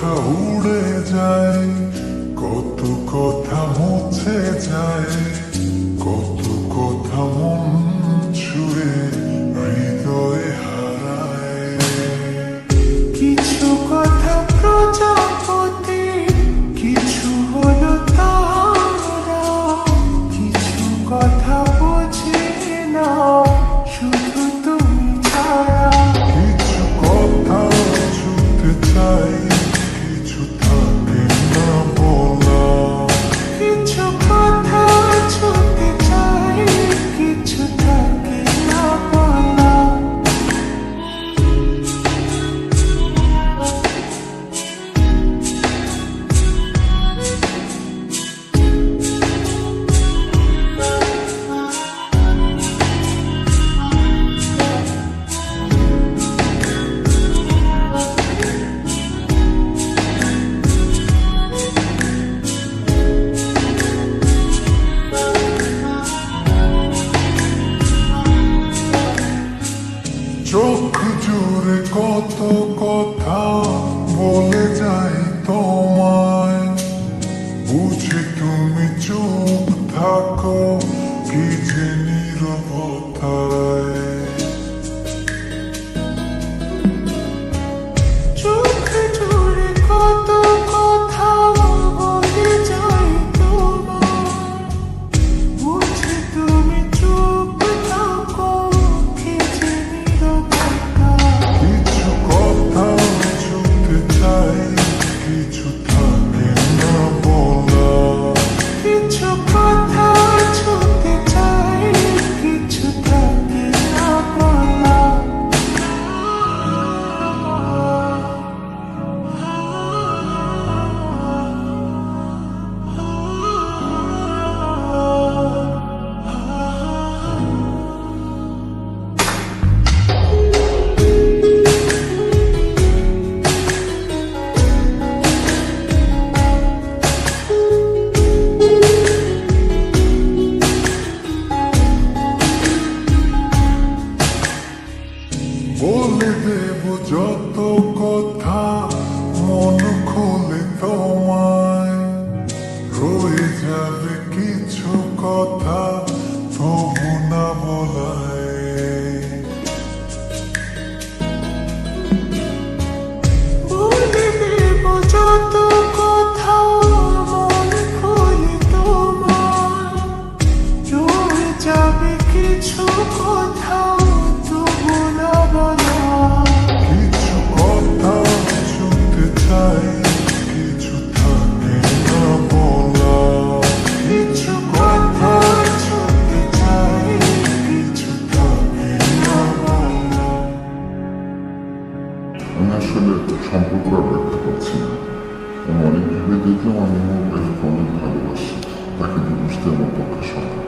কথা উড়ে যায়, কত কথা মুছে যায়, কত কথা মন ছুঁয়ে হৃদয়ে হারায়। কিছু কথা প্রজাপতি, কিছু হলো তারা, কিছু কথা বোঝে না শুধু তুমি ছাড়া। কিছু কথা ছুঁতে চাই, কিছু থাকে না বলা। কিছু কথা ছুঁতে চাই, কিছু থাকে না বলা। চোখ জুড়ে কত কথা বলে যাই তোমায়, বুঝি তুমি চুপ থাকো কি যে নীরবতায়। চোখ জুড়ে কত কথা বলে যাই তোমায়, বুঝি তুমি চুপ থাকো কি যে নীরবতা। কিছু কথা ছুঁতে চাই, কিছু থাকে না বলা। কিছু কথা ছুঁতে চাই, কিছু থাকে না বলা। বলে দেব যত কথা মন খুলে তোমায়, রয়ে যাবে কিছু কথা তবু না বলায়। বলে দেব যত কথা মন খুলে তোমায়, রয়ে যাবে কিছু কথা তবু না বলা। কিছু কথা শুনতে চাই, কিছু থাকে না বলা। কিছু কথা ছুঁতে চাই, কিছু থাকে না বলা। আমি আসলে সম্পর্কটা ব্যাখ্যা করছি না। আমি অনেক ভেবে দেখলাম আমি আমার ওয়াইফকে অনেক ভালোবাসি, তাকে বুঝতে আমার পক্ষে সম্ভব